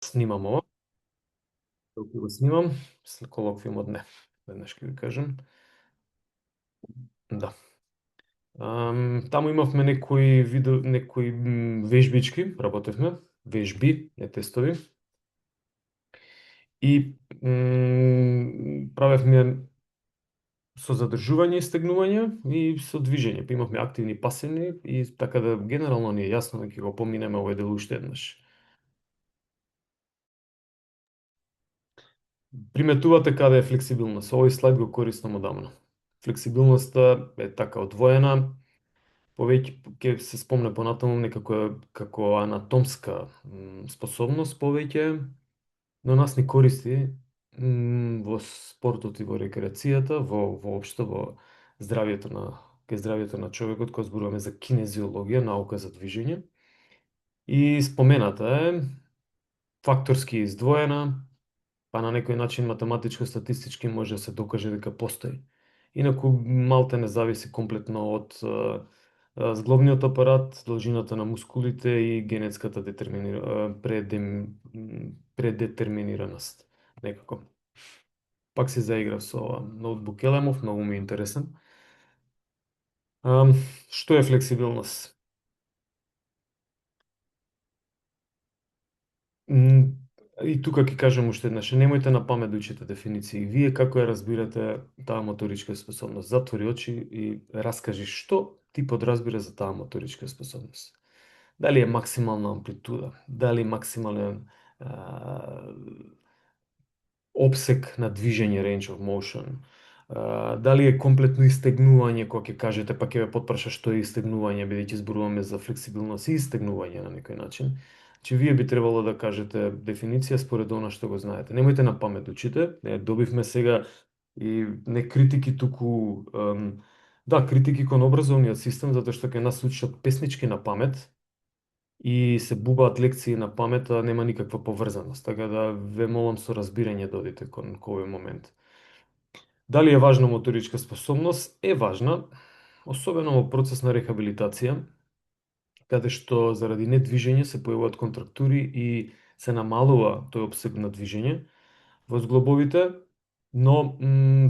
Снимам ова. Докато го снимам, колоквиумот не. Веднаш ќе ви кажем. Да. Таму имавме некои вежбички, работевме, вежби, не тестови. И правевме со задржување и стегнување и со движење. Па имавме активни и пасивни и така да генерално ни е јасно дека ќе го поминеме овој дел уште еднаш. Приметувате каде е флексибилност. Овој слайд го користам одамна. Флексибилноста е така одвоена, повеќе ќе се спомне понатаму некако како анатомска способност повеќе, но нас ни користи во спортот и во рекреацијата, воопшто во здравјето на човекот, кога зборуваме за кинезиологија, наука за движење. И спомената е факторски издвоена, па на некој начин математичко-статистички може да се докаже дека постои. Инаку малте не зависи комплетно од зглобниот апарат, должината на мускулите и генетската предетерминираност. Некако. Пак се заиграв со ова ноутбук Елемов, многу ми е интересен. Што е флексибилност? И тука ќе кажам уште еднаш, немојте на памет да учите дефиниции. Вие како ја разбирате таа моторичка способност? Затвори очи и раскажи што ти подразбира за таа моторичка способност. Дали е максимална амплитуда, дали максимален опсек на движење, range of motion, дали е комплетно истегнување, кога ќе кажете, па ќе ве потпраша што е истегнување, бидејќи зборуваме за флексибилност и истегнување на некој начин. Че вие би требало да кажете дефиниција според она што го знаете. Немојте на памет да учите. Добивме сега и не критики, туку да, критики кон образовниот систем, затоа што ќе нас учат песнички на памет и се бубаат лекции на памет, а нема никаква поврзаност. Така да ве молам со разбирање да одите кон овој момент. Дали е важна моторичка способност? Е важна, особено во процес на рехабилитација, каде што заради недвижење се појавуваат контрактури и се намалува тој опсег на движење во зглобовите, но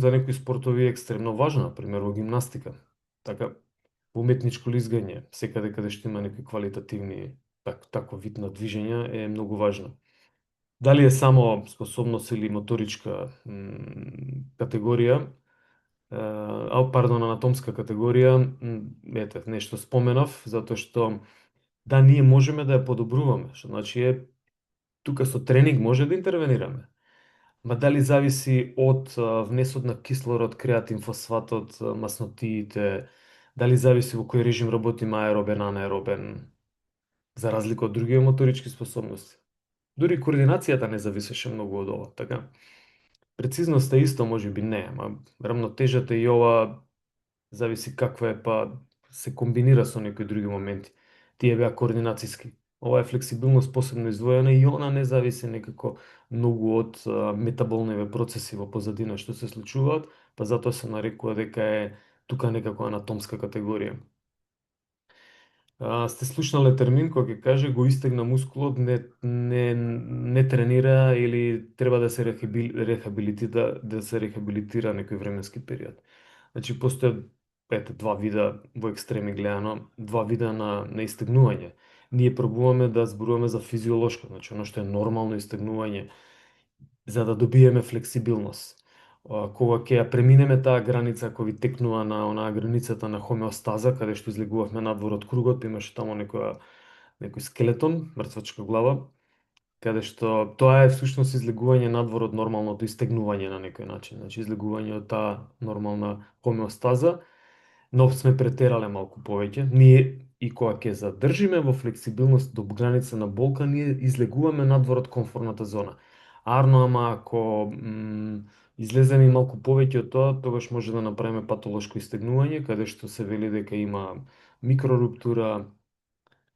за некои спортови е екстремно важна, пример во гимнастика. Така, во уметничко лизгање, секаде каде што има некои квалитативни таков вид на движење е многу важно. Дали е само способност или моторичка категорија, анатомска категорија, ете, нешто споменав, затоа што да, ние можеме да ја подобруваме, што значи е тука со тренинг може да интервенираме. Ма дали зависи од внесот на кислород, креатин, фосфатот, маснотиите, дали зависи во кој режим работиме аеробен, анаеробен, за разлика од други моторички способности. Дури координацијата не зависеше многу од ова, така. Прецизноста исто може би не, ама рамнотежата и ова зависи каква е, па се комбинира со некои други моменти. Тие беа координацијски. Ова е флексибилност посебно издвоена и она не зависи некако многу од метаболниве процеси во позадина што се случуваат, па затоа се нарекува дека е тука некако анатомска категорија. Сте слушнале термин кој ќе каже го истегна мускулот, не тренира или треба да се рехабилитира некој временски период. Значи постојат два вида во екстреми гледано, два вида на истегнување. Ние пробуваме да зборуваме за физиолошко, значи оно што е нормално истегнување за да добиеме флексибилност. Кога ќе ја преминеме таа граница, кој ви текнува на онаа границата на хомеостаза, каде што излегувавме надвор од кругот, имаше таму некој скелетон, мртвачка глава, каде што тоа е всушност излегување надвор од нормалното истегнување на некој начин, значи излегување од таа нормална хомеостаза, но сме претерале малку повеќе. Ние и кога ќе задржиме во флексибилност до граница на болка, ние излегуваме надвор од комфортната зона. Арно, ама ако излеземе и малку повеќе од тоа, тогаш може да направиме патолошко истегнување, каде што се вели дека има микроруптура,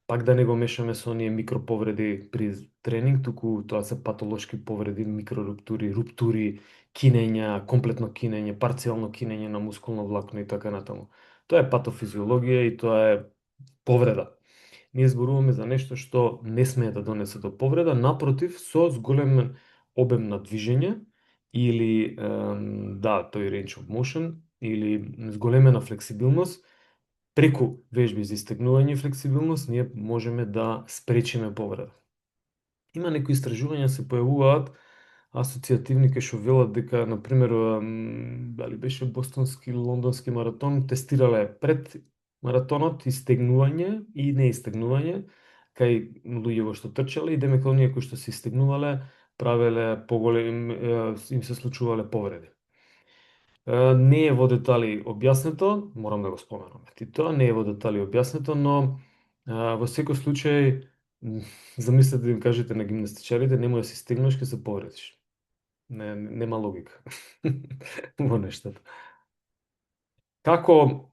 пак да не го мешаме со оние микроповреди при тренинг, туку тоа се патолошки повреди, микроруптури, руптури, кинења, комплетно кинење, парцијално кинење на мускулно влакно и така натаму. Тоа е патофизиологија и тоа е повреда. ние зборуваме за нешто што не смее да донесе до повреда, напротив, со зголемен обем на движење или да, тој range of motion или зголемена флексибилност, преку вежби за истегнување и флексибилност, ние можеме да спречиме повреда. Има некои истражувања се појавуваат асоцијативни кај што велат дека на пример дали беше бостонски или лондонски маратон тестирале пред маратонот истегнување и неистегнување кај луѓе што трчале и демек оние кои што се истегнувале правеле поголем им се случувале повреди. Не е во детали објаснето, морам да го споменам. И тоа не е во детали објаснето, но во секој случај замислете да им кажете на гимнастичарите немој да се стегнуваш ќе се повредиш. Нема логика во нештата. Како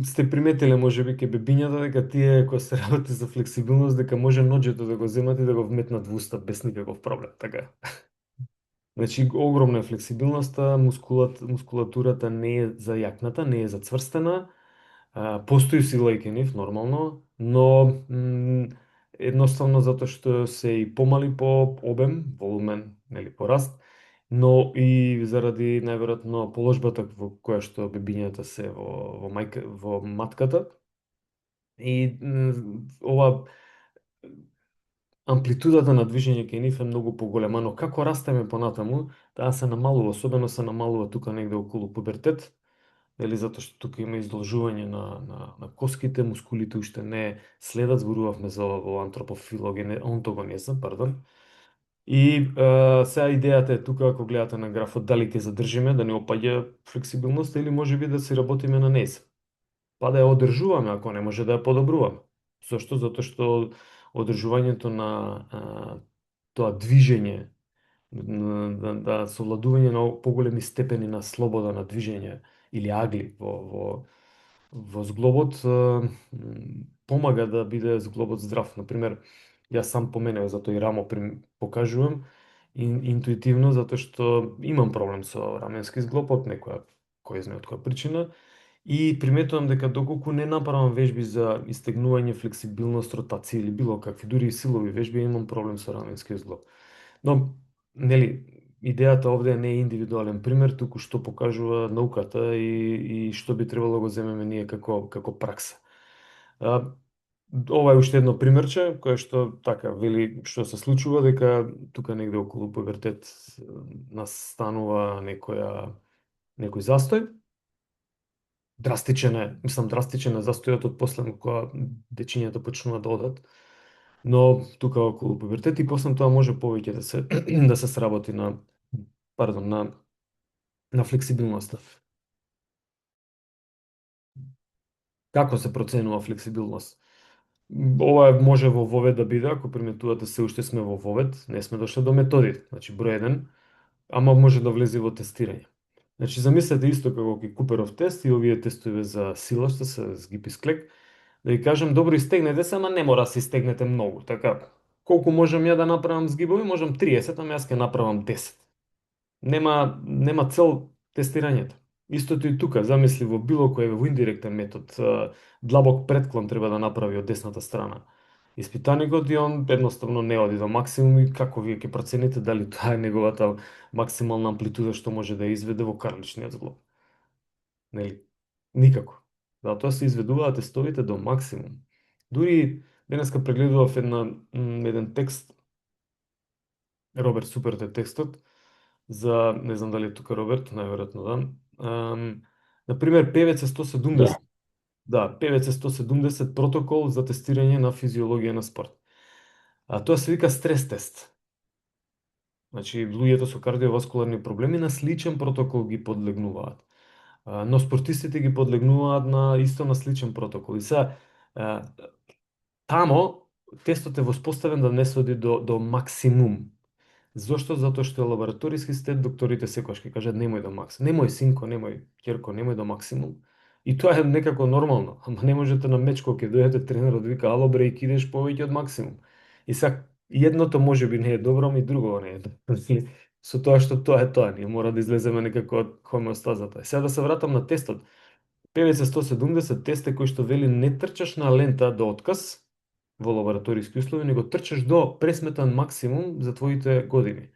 сте приметиле можеби ке бебињата дека тие кога се работи за флексибилност дека може ноџето да го земат и да го вметнат во уста без никаков проблем, така? Значи, огромна е флексибилноста, мускулатурата не е зајакната, не е зацврстена, постои сила и нив, нормално, но едноставно затоа што се и помали по обем, волумен, нели, пораст, но и заради најверојатно положбата во која што бебињата се во матката. И ова амплитудата на движење кај нив е многу поголема, но како растеме понатаму, таа се намалува, особено се намалува тука негде околу пубертет, или затоа што тука има издолжување на коските, мускулите уште не следат, зборувавме за во онтогенеза, пардон. И сега идејата е тука, ако гледате на графот, дали ќе задржиме, да не опаѓа флексибилноста или може би да се работиме на нејза. Па да ја одржуваме, ако не може да ја подобруваме. Зошто? Затоа што одржувањето на тоа движење, да совладување на поголеми степени на слобода на движење или агли во зглобот помага да биде зглобот здрав. Например, јас сам по мене, затоа и рамо покажувам интуитивно, затоа што имам проблем со раменски зглоб од некоја, кој знае од која причина, и приметувам дека доколку не направам вежби за истегнување, флексибилност, ротација или било какви, дури и силови вежби, имам проблем со раменскиот зглоб. Но, нели, идејата овде не е индивидуален пример, туку што покажува науката и што би требало да го земеме ние како пракса. Ова е уште едно примерче кое што така вели што се случува дека тука негде околу пубертет настанува некој застој. Драстичен е застојот од после кога дечињата почнуваат да одат, но тука околу пубертет и после тоа може повеќе да се да се сработи на флексибилноста. Како се проценува флексибилност? Ова може во вовед да биде, ако приметувате се уште сме во вовед, не сме дошли до методи, значи број 1, ама може да влезе во тестирање. Значи замислете исто како ки Куперов тест и овие тестове за сила што се згипи склек, да ви кажам добро истегнете се, ама не мора да се истегнете многу, така. Колку можам ја да направам згибови? Можам 30, ама јас ќе направам 10. Нема цел тестирањето. Истото и тука, замисли во било кој во индиректен метод, длабок предклон треба да направи од десната страна. Испитаникот и он едноставно не оди до максимум и како вие ќе процените дали тоа е неговата максимална амплитуда што може да ја изведе во карличниот зглоб. Нели? Никако. Затоа се изведуваат тестовите до максимум. Дури денеска прегледував еден текст, Роберт Суперт е текстот, за, не знам дали е тука Роберт, најверојатно да. Например, ПВЦ 170. Да, ПВЦ 170 протокол за тестирање на физиологија на спорт. Тоа се вика стрес тест. Значи, луѓето со кардиоваскуларни проблеми на сличен протокол ги подлегнуваат. Но спортистите ги подлегнуваат на сличен протокол. И сега, тамо, тестот е воспоставен да не се оди до максимум. Зошто? Затоа што е лабораториски степ, докторите секогаш ќе кажат немој до максимум. Немој синко, немој ќерко, немој до максимум. И тоа е некако нормално, ама не можете на меч кога ќе дојдете тренерот вика ало бре и кидеш повеќе од максимум. И сега едното можеби не е добро, ами другото не е добро. Со тоа што тоа е тоа, ние мора да излеземе некако од хомеостазата. Сега да се вратам на тестот. PVC-170 тест е кој што вели не трчаш на лента до отказ во лабораториски услови, него трчаш до пресметан максимум за твоите години.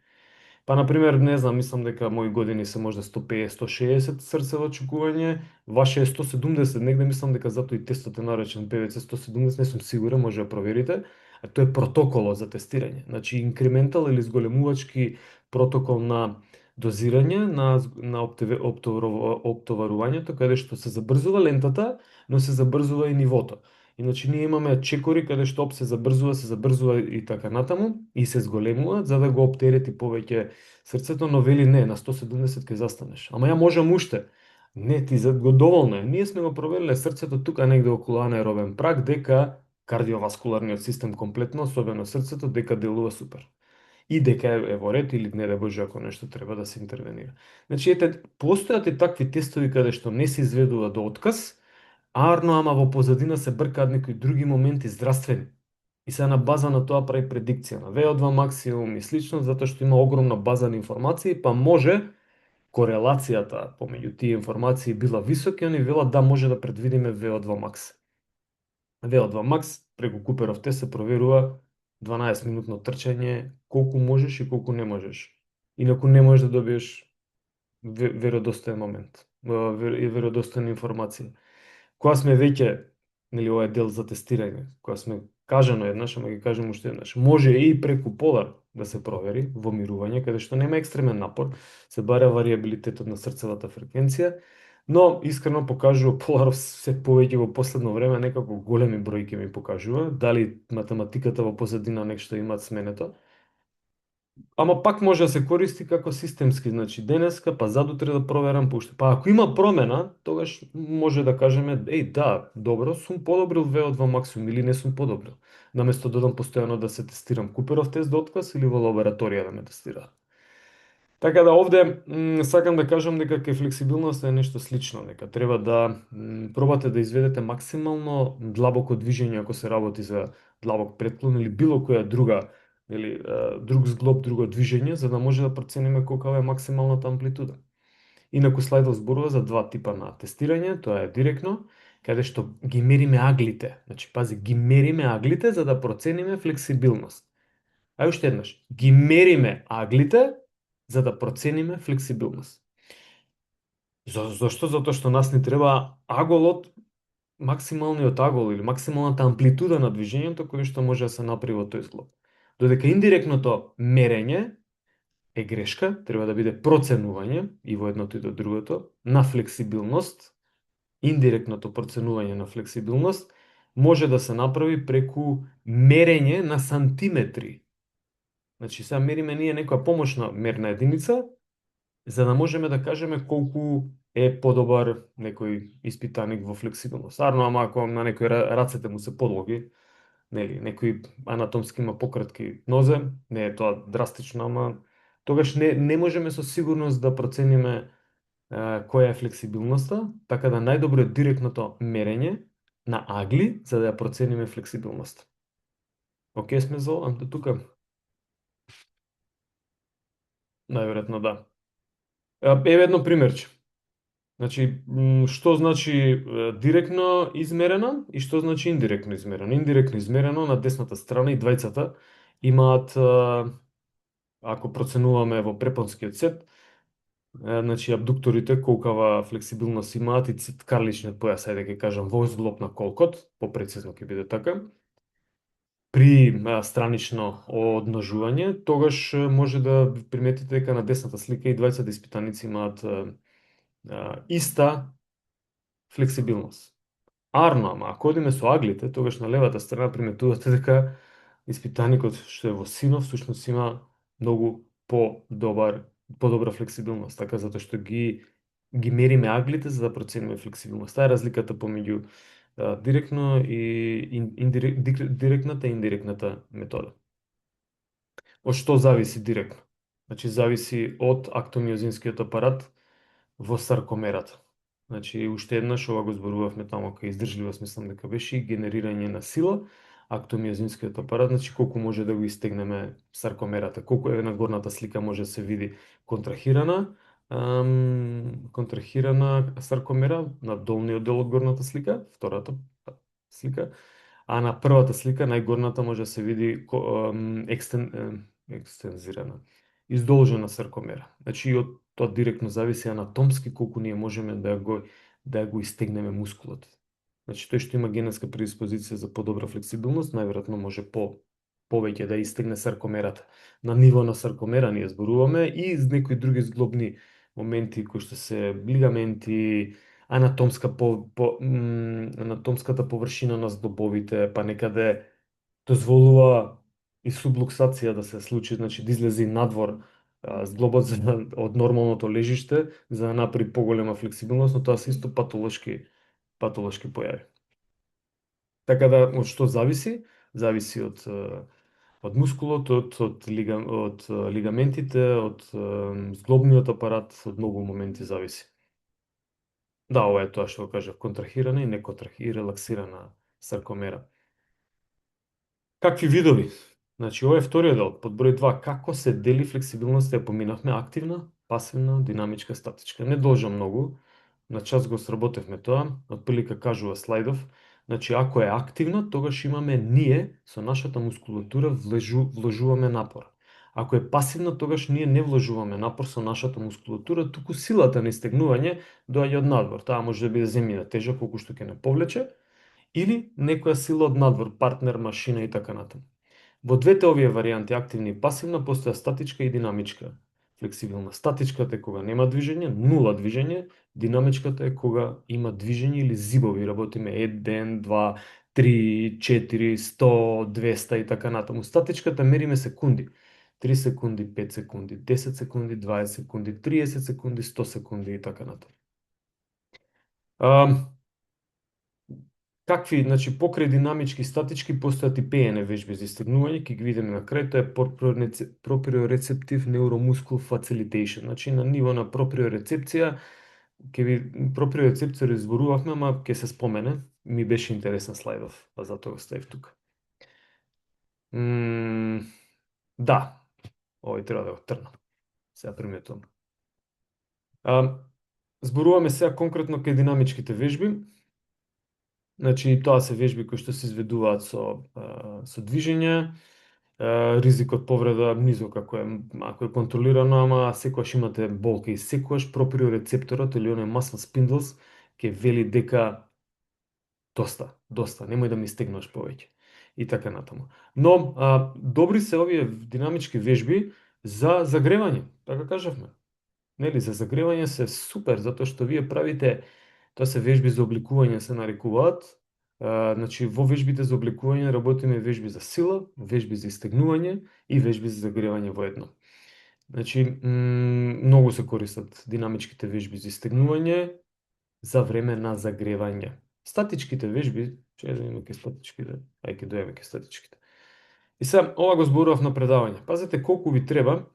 Па, например, не знам, мислам дека мои години се можда 150-160 срцево чукување, ваше е 170, негде мислам дека затоа и тестот е наречен PVC 170, не сум сигурен, може да проверите, а тоа е протоколот за тестирање. Значи, инкрементал или зголемувачки протокол на дозирање на оптоварувањето, каде што се забрзува лентата, но се забрзува и нивото. Иначе ние имаме чекори каде што се забрзува и така натаму и се зголемува за да го оптерети повеќе срцето, но вели не, на 170 ќе застанеш. Ама ја можам уште. Не, ти за го доволно е. Ние сме го провериле срцето тука негде околу анаеробен праг дека кардиоваскуларниот систем комплетно, особено срцето, дека делува супер. И дека е во ред или не да Боже ако нешто треба да се интервенира. Значи, ете, постојат и такви тестови каде што не се изведува до отказ, арно, ама во позадина се бркаат некои други моменти здравствени. И се на база на тоа прави предикција на VO2 максимум и слично, затоа што има огромна база на информации, па може корелацијата помеѓу тие информации била висока, и они велат да може да предвидиме VO2 макс. VO2 макс преку Куперов тест се проверува 12 минутно трчање, колку можеш и колку не можеш. Инаку не можеш да добиеш веродостоен момент, веродостојна информација. Кога сме веќе, нели, ова е дел за тестирање, кога сме кажано еднаш, ама ги кажем уште еднаш, може и преку подар да се провери во мирување, каде што нема екстремен напор, се бара вариабилитетот на срцевата фреквенција, но искрено покажува Поларов се повеќе во последно време, некако големи бројки ми покажува, дали математиката во позадина нешто имаат сменето. Ама пак може да се користи како системски, значи денеска, па задутре да проверам пуште. Па ако има промена, тогаш може да кажеме, еј да, добро, сум подобрил VO2 максимум или не сум подобрил. Наместо да додам постојано да се тестирам Куперов тест до отказ или во лабораторија да ме тестираат. Така да овде сакам да кажам дека кај флексибилноста е нешто слично, дека треба да пробате да изведете максимално длабоко движење ако се работи за длабок претклон или било која друга или друг зглоб, друго движење, за да може да процениме колка е максималната амплитуда. Инаку слайдот зборува за два типа на тестирање, тоа е директно, каде што ги мериме аглите. Значи, пази, ги мериме аглите за да процениме флексибилност. А уште еднаш, ги мериме аглите за да процениме флексибилност. Зошто? Затоа што нас не треба аголот, максималниот агол или максималната амплитуда на движењето кој што може да се направи во тој зглоб. Додека индиректното мерење е грешка, треба да биде проценување и во едното и до другото на флексибилност. Индиректното проценување на флексибилност може да се направи преку мерење на сантиметри. Значи, сега мериме ние некоја помошна мерна единица, за да можеме да кажеме колку е подобар некој испитаник во флексибилност. Арно, ама ако на некој рацете му се подлоги, нели, некој анатомски има пократки нозе, не е тоа драстично, ама тогаш не можеме со сигурност да процениме која е флексибилноста, така да најдобро е директното мерење на агли за да ја процениме флексибилноста. Океј сме за ова, тука? Најверојатно да. Еве едно примерче. Значи, што значи директно измерено и што значи индиректно измерено? Индиректно измерено на десната страна и двајцата имаат, ако проценуваме во препонскиот сет, значи абдукторите колкава флексибилност имаат и карличниот појас, ајде ќе кажам, во зглоб на колкот, попрецизно ќе биде така. При странично одножување, тогаш може да приметите дека на десната слика и двајцата испитаници имаат иста флексибилност. Арно, ама ако одиме со аглите, тогаш на левата страна приметувате дека испитаникот што е во синов всушност има многу подобра флексибилност, така затоа што ги мериме аглите за да процениме флексибилност. Таа е разликата помеѓу директната и индиректната метода. Од што зависи директно? Значи зависи од актомиозинскиот апарат во саркомерата. Значи, уште еднаш, ова го зборувавме таму кај издржливост, мислам дека беше и генерирање на сила, актомиозинскиот апарат, значи колку може да го истегнеме саркомерата, колку е на горната слика може да се види контрахирана, контрахирана саркомера на долниот дел од горната слика, втората слика, а на првата слика, најгорната, може да се види екстензирана, издолжена саркомера. Значи, и од тоа директно зависи анатомски колку ние можеме да го истегнеме мускулот. Значи, тој што има генетска предиспозиција за подобра флексибилност, најверојатно може повеќе да истегне саркомерата. На ниво на саркомера ние зборуваме и некои други зглобни моменти кои што се лигаменти, анатомската површина на здобовите, па некаде дозволува и сублуксација да се случи, значи да излезе надвор зглобот од нормалното лежиште за да направи поголема флексибилност, но тоа се исто патолошки појави. Така да, од што зависи? Зависи од мускулот, од лигаментите, од зглобниот апарат, од многу моменти зависи. Да, ова е тоа што го кажав, контрахирана и неконтрахирана и релаксирана саркомера. Какви видови? Значи, ова е вториот дел, под број 2, како се дели флексибилноста, ја поминавме активна, пасивна, динамичка, статичка. Не должа многу, на час го сработевме тоа, отприлика кажува слайдов. Значи, ако е активна, тогаш имаме ние со нашата мускулатура вложуваме напор. Ако е пасивна, тогаш ние не вложуваме напор со нашата мускулатура, туку силата на истегнување доаѓа од надвор. Таа може да биде земјина тежа колку што ќе не повлече, или некоја сила од надвор, партнер, машина и така натаму. Во двете овие варијанти, активна и пасивна, постоја статичка и динамичка флексибилна. Статичката е кога нема движење, нула движење, динамичката е кога има движење или зибови, работиме 1, 2, 3, 4, 100, 200 и така натаму. Статичката мериме секунди. 3 секунди, 5 секунди, 10 секунди, 20 секунди, 30 секунди, 100 секунди и така натаму. Какви, значи, покрај динамички и статички постојат и пеене вежби за истегнување, ќе ги видиме на крај, тоа е проприорецептив neuromuscle facilitation. Значи, на ниво на проприорецепција, проприорецепција изборувавме, ама ќе се спомене, ми беше интересен слайдов, па затоа го ставив тука. Да, овој треба да го трнам. Сега приметувам. Зборуваме сега конкретно кај динамичките вежби. Значи, тоа се вежби кои што се изведуваат со движење, ризикот повреда низок ако е контролирано, ама секогаш имате болка и секогаш проприорецепторот или оној muscle spindles ќе вели дека доста, немој да ми стегнаш повеќе. И така натаму. Но, добри се овие динамички вежби за загревање, така кажавме. Нели, за загревање се супер, затоа што вие правите. Тоа се вежби за обликување се нарекуваат. Значи, во вежбите за обликување работиме вежби за сила, вежби за истегнување и вежби за загревање во едно. Значи, многу се користат динамичките вежби за истегнување за време на загревање. Статичките вежби, ќе дојдеме ке статичките, ајде ќе дојдеме ке статичките. И сега, ова го зборував на предавање. Пазете колку ви треба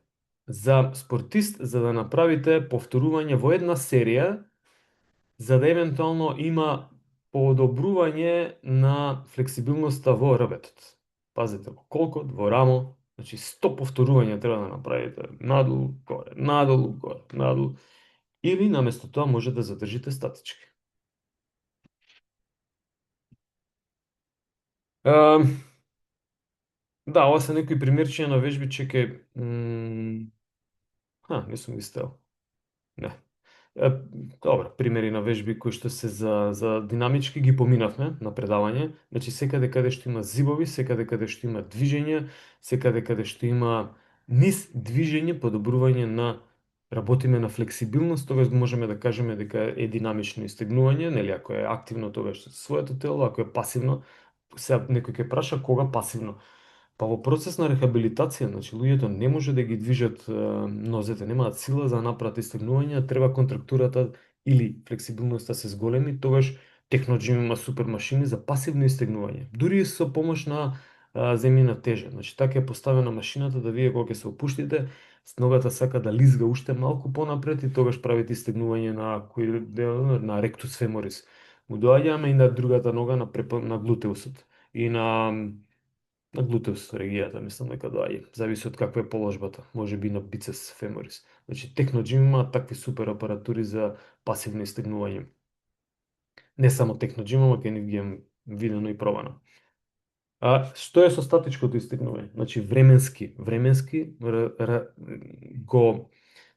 за спортист за да направите повторување во една серија за да евентуално има подобрување на флексибилноста во рбетот. Пазете во колкот, во рамо, значи 100 повторувања треба да направите надолу, горе, надолу, горе, надолу, или наместо тоа може да задржите статички. Да, ова се некои примерчиња на вежби, чекај, не сум ги ставил. Не. Добро, примери на вежби кои што се за динамички ги поминавме на предавање. Значи, секаде каде што има зибови, секаде каде што има движење, секаде каде што има низ движење, подобрување на работиме на флексибилност, тогаш можеме да кажеме дека е динамично истегнување, нели, ако е активно тогаш своето тело, ако е пасивно, сега некој ќе праша кога пасивно. Па во процес на рехабилитација, значи луѓето не може да ги движат нозете, немаат сила за да направат истегнување, треба контрактурата или флексибилноста се зголеми, тогаш Техноджим има супер машини за пасивно истегнување. Дури со помош на земјина тежа. Значи така е поставена машината да вие кога ќе се опуштите, ногата сака да лизга уште малку понапред и тогаш правите истегнување на кој дел на ректус феморис. Му доаѓаме и на другата нога на глутеусот и на на глутеус регијата, мислам дека доаѓа. Зависи од каква е положбата, може би на бицепс феморис. Значи Техноджим има такви супер апаратури за пасивно истегнување. Не само Техноджим, ама ке нив ги имам видено и пробано. А што е со статичкото истегнување? Значи временски го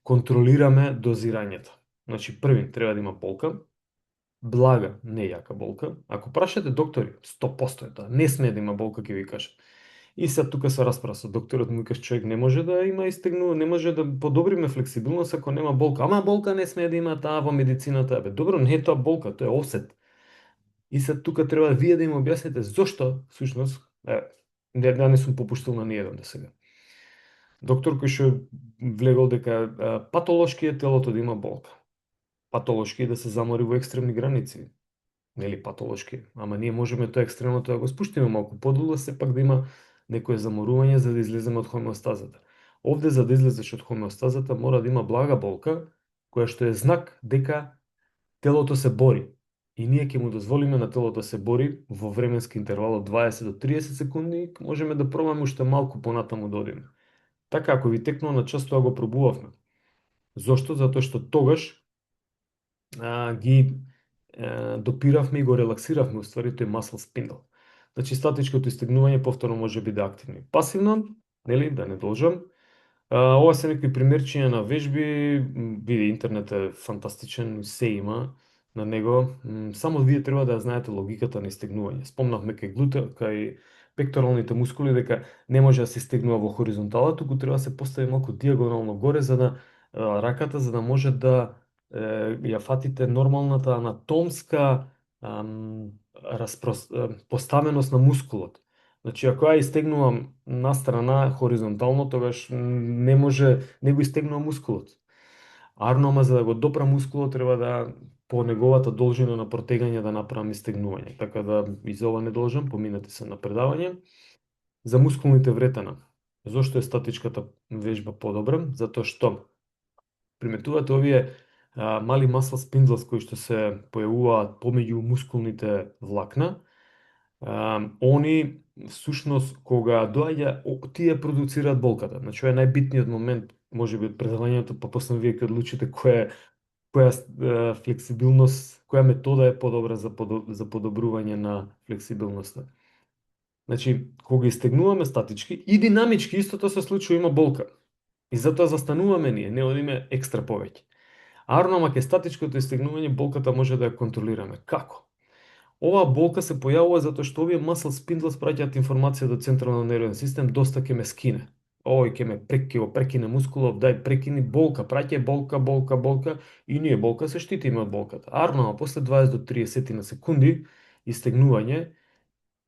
контролираме дозирањето. Значи први треба да има болка, блага, не јака болка. Ако прашате доктори, 100% е тоа. Не смее да има болка, ќе ви кажат. И сега тука се расправа со докторот, му викаш човек не може да има истегнува, не може да подобриме флексибилност ако нема болка. Ама болка не смее да има таа во медицината. Бе, добро, не е тоа болка, тоа е осет. И сега тука треба вие да им објасните зошто, всушност, не сум попуштил на ниеден до сега. Доктор кој што влегол дека патолошки е телото да има болка. Патолошки е да се замори во екстремни граници. Нели патолошки, ама ние можеме тоа екстремното да го спуштиме малку подолу, сепак да има некое заморување за да излеземе од хомеостазата. Овде за да излезеш од хомеостазата мора да има блага болка, која што е знак дека телото се бори. И ние ќе му дозволиме на телото да се бори во временски интервал од 20 до 30 секунди, можеме да пробаме уште малку понатаму да одиме. Така, ако ви текнува на час, тоа го пробувавме. Зошто? Затоа што тогаш ги допиравме и го релаксиравме уствари тој muscle spindle. Значи статичкото истегнување повторно може би да е активно. Пасивно, нели, да не должам. Ова се некои примерчиња на вежби, види интернет е фантастичен, се има на него. Само вие треба да знаете логиката на истегнување. Спомнавме кај кај пекторалните мускули дека не може да се истегнува во хоризонтала, туку треба да се постави малку диагонално горе за да раката за да може да ја фатите нормалната анатомска поставеност на мускулот. Значи, ако ја истегнувам настрана хоризонтално, тогаш не го истегнувам мускулот. Арнома, за да го допра мускулот, треба да по неговата должина на протегање да направам истегнување. Така да и за ова не должам, поминете се на предавање. За мускулните вретена. Зошто е статичката вежба подобра? Затоа што приметувате овие мали muscle spindles кои што се појавуваат помеѓу мускулните влакна, они всушност кога доаѓа тие продуцираат болката. Значи ова е најбитниот момент, можеби од предавањето, па после вие ќе одлучите која флексибилност, која метода е подобра за подобрување на флексибилноста. Значи, кога истегнуваме статички и динамички, истото се случува, има болка. И затоа застануваме ние, не одиме екстра повеќе. Арно, ке статичкото истегнување, болката може да ја контролираме. Како? Оваа болка се појавува затоа што овие muscle spindles праќаат информација до централниот нервен систем, доста ке ме скине. Ој, ке го прекине мускулов, дај прекини болка, праќа болка и ние болка се штитиме од болката. Арно, после 20 до 30 на секунди истегнување,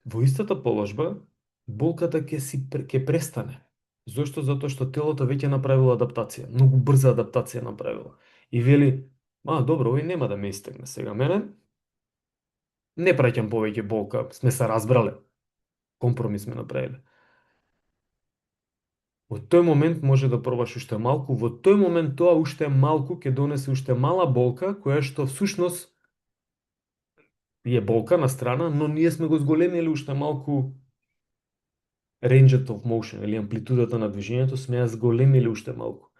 во истата положба, болката ќе престане. Зошто? Затоа што телото веќе направило адаптација, многу брза адаптација направило. И вели, добро, овој нема да ме истегне сега мене, не праќам повеќе болка, сме се разбрале. Компромис сме направиле. Во тој момент може да пробаш уште малку, во тој момент тоа уште малку ќе донесе уште мала болка, која што всушност е болка на страна, но ние сме го зголемили уште малку range of motion, или амплитудата на движењето, сме ја зголемили уште малку.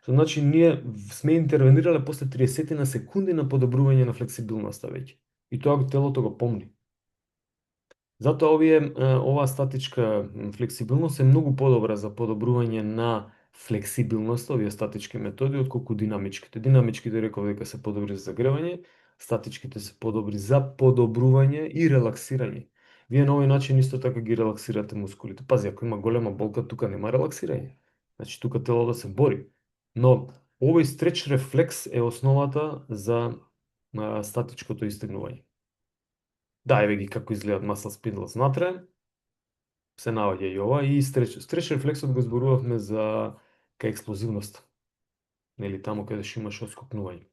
Што значи ние сме интервенирале после 30 на секунди на подобрување на флексибилноста веќе. И тоа телото го помни. Затоа оваа статичка флексибилност е многу подобра за подобрување на флексибилноста, овие статички методи, отколку динамичките. Динамичките реков дека се подобри за загревање, статичките се подобри за подобрување и релаксирање. Вие на овој начин исто така ги релаксирате мускулите. Пази, ако има голема болка, тука нема релаксирање. Значи, тука телото да се бори. Но, овој стреч рефлекс е основата за статичкото истегнување. Да, еве ги како изгледат muscle spindles натре, се наоѓа и ова, и стреч рефлексот го зборувавме за кај експлозивност. Нели, таму каде што имаш отскокнување.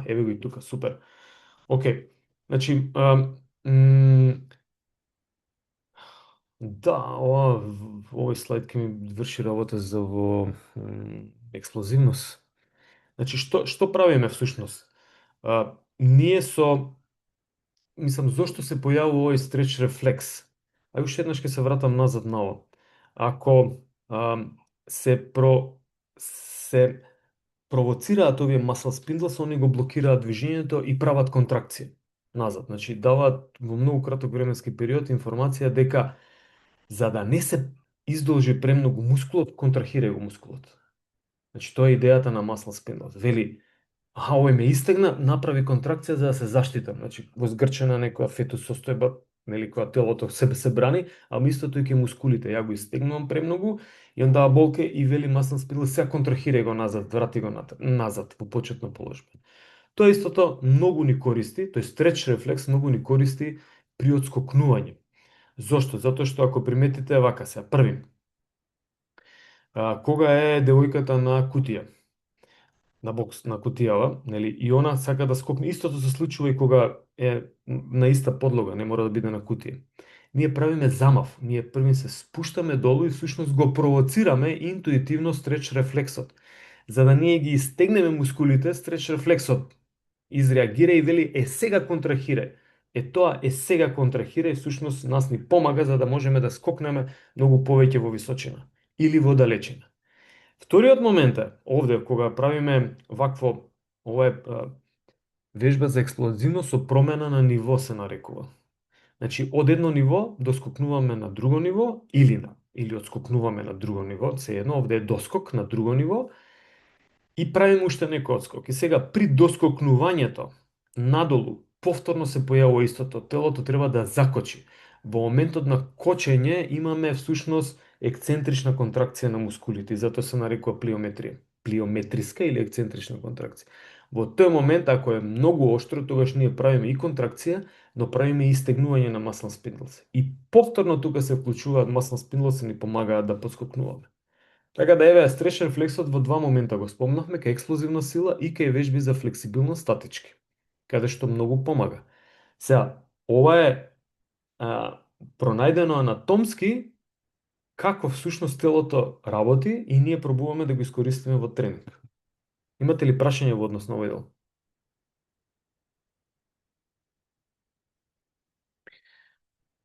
Еве го и тука, супер. Океј, значи, да, овој слайд ќе ми врши работа за во експлозивност. Значи, што правиме всушност? Ние мислам, зошто се појавува овој стреч рефлекс? А уште еднаш ќе се вратам назад на ова. Ако се се провоцираат овие muscle spindles, они го блокираат движењето и прават контракција назад. Значи даваат во многу краток временски период информација дека за да не се издолжи премногу мускулот, контрахирај го мускулот. Значи тоа е идејата на muscle spindles. Вели, овој ме истегна, направи контракција за да се заштитам. Значи во згрчена некоја фетус состојба, нели, која телото себе се брани, а истото и ке мускулите. Ја го истегнувам премногу и онда болке и вели muscle spindles, сега контрахирај го назад, врати го назад во почетна положба. Тоа истото многу ни користи, тој стреч рефлекс многу ни користи при отскокнување. Зошто? Затоа што ако приметите вака се, први, кога е девојката на кутија, на бокс, на кутијава, нели, и она сака да скокне, истото се случува и кога е на иста подлога, не мора да биде на кутија. Ние правиме замав, ние први се спуштаме долу и всушност го провоцираме интуитивно стреч рефлексот. За да ние ги стегнеме мускулите, стреч рефлексот изреагира и вели сега контрахирај. Тоа сега контрахирај всушност нас ни помага за да можеме да скокнеме многу повеќе во височина или во далечина. Вториот момент е овде кога правиме вакво, ова е вежба за експлозивност со промена на ниво се нарекува. Значи од едно ниво доскокнуваме на друго ниво или одскокнуваме на друго ниво, се едно овде е доскок на друго ниво и правиме уште некој одскок. И сега при доскокнувањето надолу повторно се појавува истото, телото треба да закочи. Во моментот на кочење имаме всушност ексцентрична контракција на мускулите и затоа се нарекува плиометрија. Плиометриска или ексцентрична контракција. Во тој момент, ако е многу оштро, тогаш ние правиме и контракција, но правиме и стегнување на muscle spindles. И повторно тука се вклучуваат muscle spindles и ни помагаат да подскокнуваме. Така да еве стреш рефлексот во два момента го спомнавме, кај експлозивна сила и кај вежби за флексибилност статички, каде што многу помага. Сега, ова е пронајдено анатомски како всушност телото работи и ние пробуваме да го искористиме во тренинг. Имате ли прашање во однос на овој дел?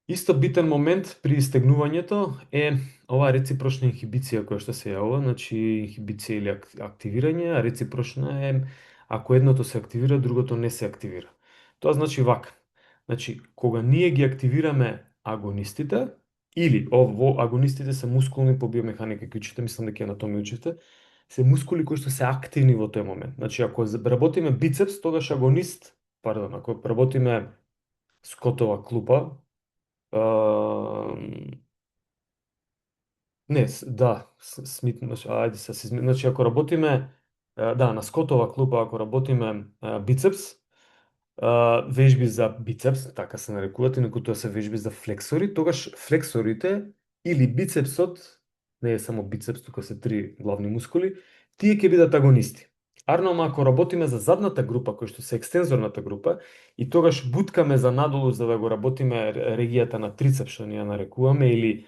Исто битен момент при стегнувањето е оваа реципрочна инхибиција која што се јавува, значи инхибиција или активирање, а реципрочна е ако едното се активира, другото не се активира. Тоа значи вака. Значи, кога ние ги активираме агонистите, или агонистите се мускулни по биомеханика, ќе учите, мислам дека анатомија учите, се мускули кои што се активни во тој момент. Значи, ако работиме бицепс, тогаш ако работиме скотова клупа, не, да, Смит, ајде се значи ако работиме на скотова клупа, ако работиме бицепс, вежби за бицепс, така се нарекуваат, инаку тоа се вежби за флексори, тогаш флексорите или бицепсот, не е само бицепс, тука се три главни мускули, тие ќе бидат агонисти. Арно, ако работиме за задната група, кој што се екстензорната група, и тогаш буткаме за надолу за да го работиме регијата на трицеп, што ние нарекуваме, или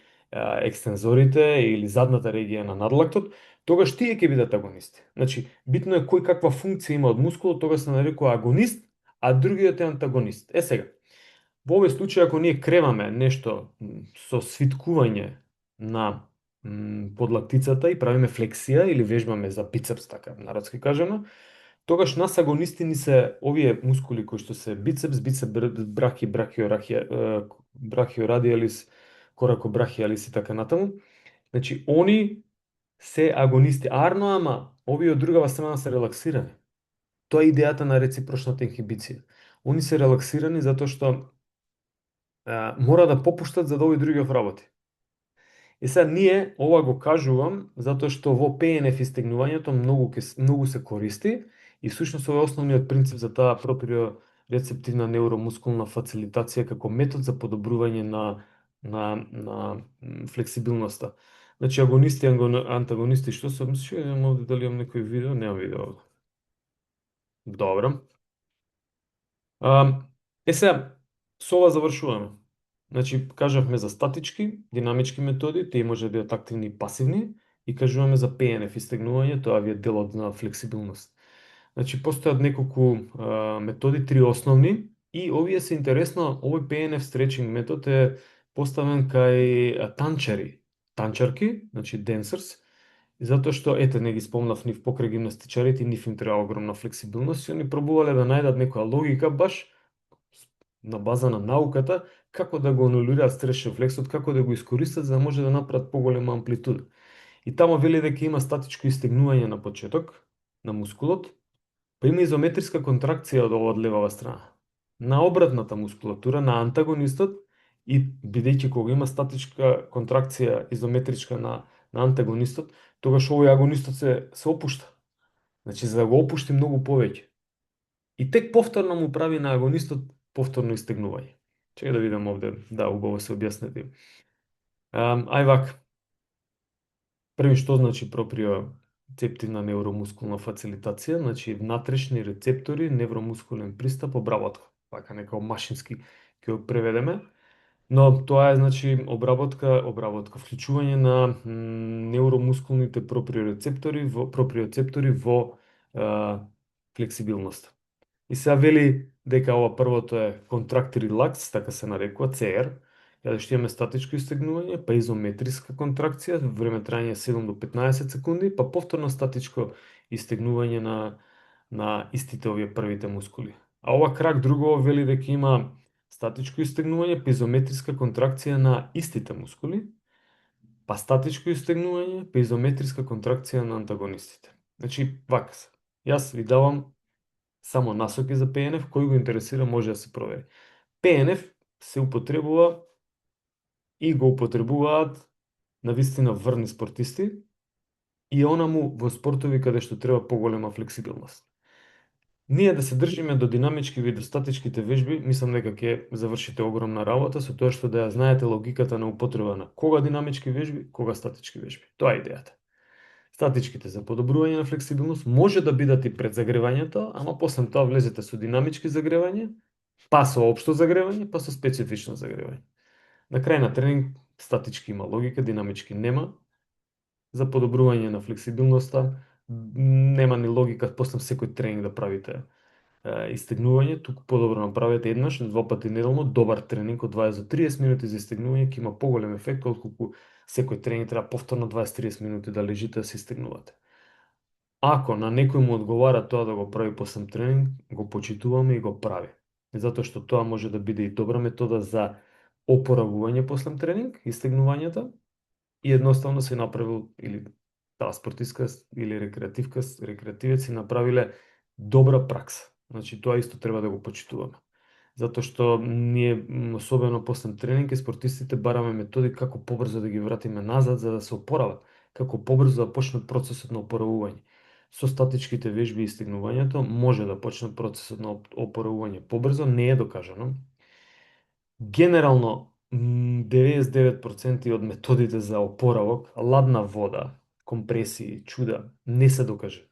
екстензорите, или задната регија на надлактот, тогаш тие ќе бидат агонисти. Значи, битно е кој каква функција има од мускулот, тогаш се нарекува агонист, а другиот е антагонист. Сега, во овој случај, ако ние креваме нешто со свиткување на подлактицата и правиме флексија или вежбаме за бицепс, така народски кажано, тогаш нас агонисти ни се овие мускули кои што се бицепс, брахиорадиалис, коракобрахиалис и така натаму. Значи, они се агонисти. Арно, ама, овие од другава страна се релаксирани. Тоа е идејата на реципрочната инхибиција. Они се релаксирани затоа што мора да попуштат за да овој други работи. И сега ние ова го кажувам затоа што во ПНФ истегнувањето многу се користи и всушност ова е основниот принцип за таа проприорецептивна неуромускулна фацилитација како метод за подобрување на флексибилноста. Значи агонисти и антагонисти, што се мислиш, овде дали имам некој видео, немам видео овде. Добро. Сега, со ова завршуваме. Значи, кажавме за статички, динамички методи, тие може да бидат активни и пасивни, и кажуваме за ПНФ истегнување, тоа ви е делот на флексибилност. Значи, постојат неколку методи, три основни, и овие се интересно, овој ПНФ стретчинг метод е поставен кај танчери, танчарки, значи денсерс, затоа што, ете, не ги спомнав нив покрај гимнастичарите, нив им треба огромна флексибилност и они пробувале да најдат некоја логика баш на база на науката, како да го анулираат стрес рефлексот, како да го искористат за да може да направат поголема амплитуда. И тамо вели дека има статичко истегнување на почеток на мускулот, па има изометриска контракција од левава страна. На обратната мускулатура, на антагонистот, и бидејќи кога има статичка контракција изометричка на антагонистот, тогаш овој агонистот се опушта. Значи, за да го опушти многу повеќе. И тек повторно му прави на агонистот повторно истегнување. Чекај да видам овде, да, убаво се објаснети. Ај вака. Први што значи проприоцептивна невромускулна фацилитација, значи внатрешни рецептори, невромускулен пристап, обработка. Вака некао машински ќе го преведеме. Но тоа е значи обработка, вклучување на невромускулните проприоцептори во флексибилност. И сега вели дека ова првото е контракт релакс, така се нарекува CR, каде што имаме статичко истегнување, па изометриска контракција, време трајање 7 до 15 секунди, па повторно статичко истегнување на истите овие првите мускули. А ова крак друго вели дека има статичко истегнување, па изометриска контракција на истите мускули, па статичко истегнување, па изометриска контракција на антагонистите. Значи, вака се. Јас ви давам само насоки за ПНФ, кој го интересира може да се провери. ПНФ се употребува и го употребуваат на вистина врни спортисти и онаму во спортови каде што треба поголема флексибилност. Ние да се држиме до динамички и до статичките вежби, мислам дека ќе завршите огромна работа со тоа што да ја знаете логиката на употреба на кога динамички вежби, кога статички вежби. Тоа е идејата. Статичките за подобрување на флексибилност може да бидат и пред загревањето, ама после тоа влезете со динамички загревање, па со општо загревање, па со специфично загревање. На крај на тренинг статички има логика, динамички нема. За подобрување на флексибилноста нема ни логика после секој тренинг да правите истегнување, туку подобро направете еднаш, два пати неделно, добар тренинг од 20 до 30 минути за истегнување ќе има поголем ефект отколку секој тренинг треба повторно 20-30 минути да лежите да се истегнувате. Ако на некој му одговара тоа да го прави после тренинг, го почитуваме и го прави. Затоа што тоа може да биде и добра метода за опоравување после тренинг, истегнувањето, и едноставно се направил, или таа спортистка или рекреативец си направиле добра пракса. Значи тоа исто треба да го почитуваме. Затоа што ние, особено после тренинг, спортистите бараме методи како побрзо да ги вратиме назад за да се опорават, како побрзо да почне процесот на опоравување. Со статичките вежби и истегнувањето може да почне процесот на опоравување побрзо, не е докажано. Генерално 99% од методите за опоравок, ладна вода, компресии, чуда, не се докаже.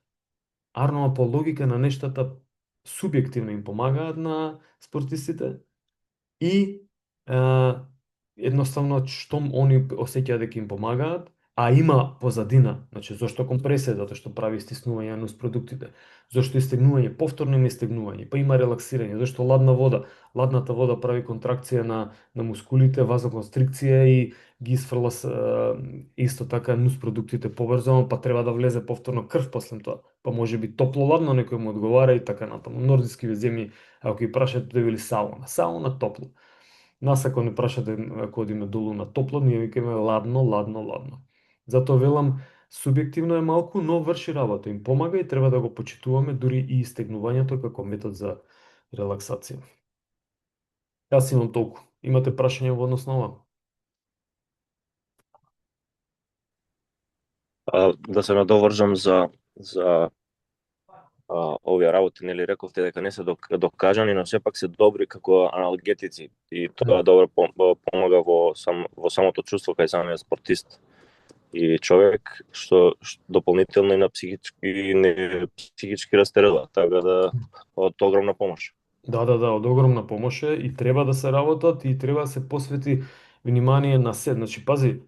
Арнова по логика на нештата субјективно им помагаат на спортистите и едноставно штом они осеќаат дека им помагаат, а има позадина, значи зошто компресија, затоа што прави стиснување на нуспродуктите, зошто истегнување, повторно истегнување, па има релаксирање, зошто ладната вода прави контракција на мускулите, вазоконстрикција и ги изфрла исто така нуспродуктите побрзо, па треба да влезе повторно крв после тоа. Па може би топло-ладно некој му одговара и така натаму. Нордиски земји, ако ги прашате, добили сауна топло. Нас ако не прашате, ако одиме долу на топло, ние викаме ладно, ладно, ладно. Затоа велам, субјективно е малку, но врши работа, им помага и треба да го почитуваме дури и истегнувањето како метод за релаксација. Јас имам толку. Имате прашање во однос на ова? Да се надоврзам за овие работи, нели рековте дека не се докажани, но сепак се добри како аналгетици и тоа добро помага во самото чувство кај самиот спортист и човек, што дополнително и на психички растерела, така да од огромна помош. Да, од огромна помош е и треба да се работат и треба да се посвети внимание на се. Значи, пази,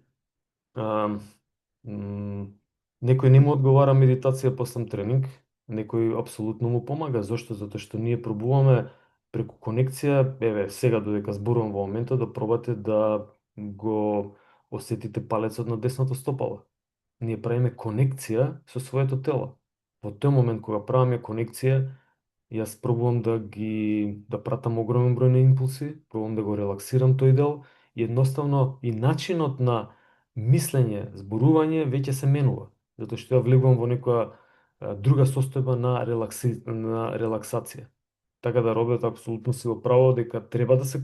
некој не му одговара медитација после тренинг, некој апсолутно му помага. Зошто? Затоа што ние пробуваме преку конекција, еве, сега додека зборувам во моментот, да пробате да го осетите палецот на десното стопало. Ние правиме конекција со своето тело. Во тој момент кога правиме конекција, јас пробувам да пратам огромен број на импулси, пробувам да го релаксирам тој дел и едноставно и начинот на мислење, зборување веќе се менува, затоа што ја влегувам во некоја друга состојба на релаксација. Така да Роберт апсолутно си во право дека треба да се,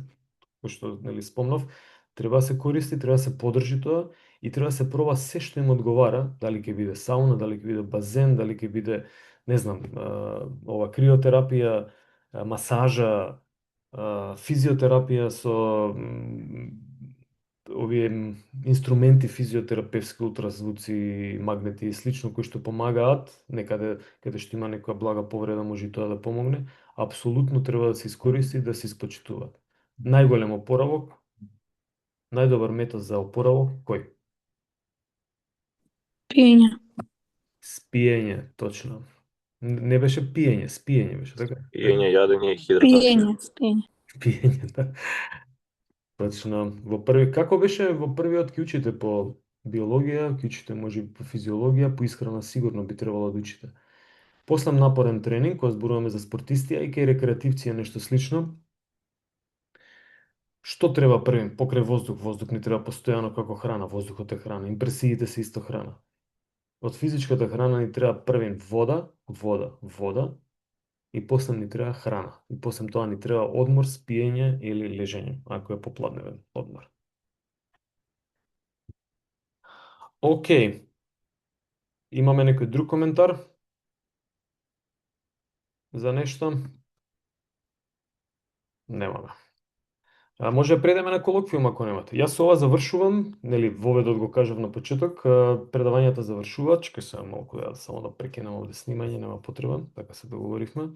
кој што нели спомнав, треба да се користи, треба да се подржи тоа и треба да се проба се што им одговара, дали ќе биде сауна, дали ќе биде базен, дали ќе биде, не знам, ова криотерапија, масажа, физиотерапија со овие инструменти физиотерапевски, ултразвуци, магнети и слично кои што помагаат некаде каде што има некоја блага повреда, може и тоа да помогне. Апсолутно треба да се искористи, да се испочитува. Најголем опоравок, најдобар метод за опоравок кој? Пиење. Спиење, точно. Не беше пиење, спиење беше, така? Пиење, јадење и хидратација. Пиење. Пиење, да. Точно. Како беше во првиот ќе учите по биологија, ќе учите може и по физиологија, по исхрана сигурно би требало да учите. После напорен тренинг, кога зборуваме за спортисти, а и кај рекреативци е нешто слично, што треба првен покрај воздух? Воздух ни треба постојано како храна, воздухот е храна, импресиите се исто храна. Од физичката храна ни треба првен вода, вода, и после ни треба храна. И после тоа ни треба одмор, спиење или лежење, ако е попладневен одмор. Океј. Имаме некој друг коментар за нешто? Немаме. Може да предеме на колоквиум ако немате. Јас со ова завршувам, нели воведот го кажав на почеток, предавањата завршуваат, чекај сега малку само да прекинам овде снимање, нема потреба, така се договоривме.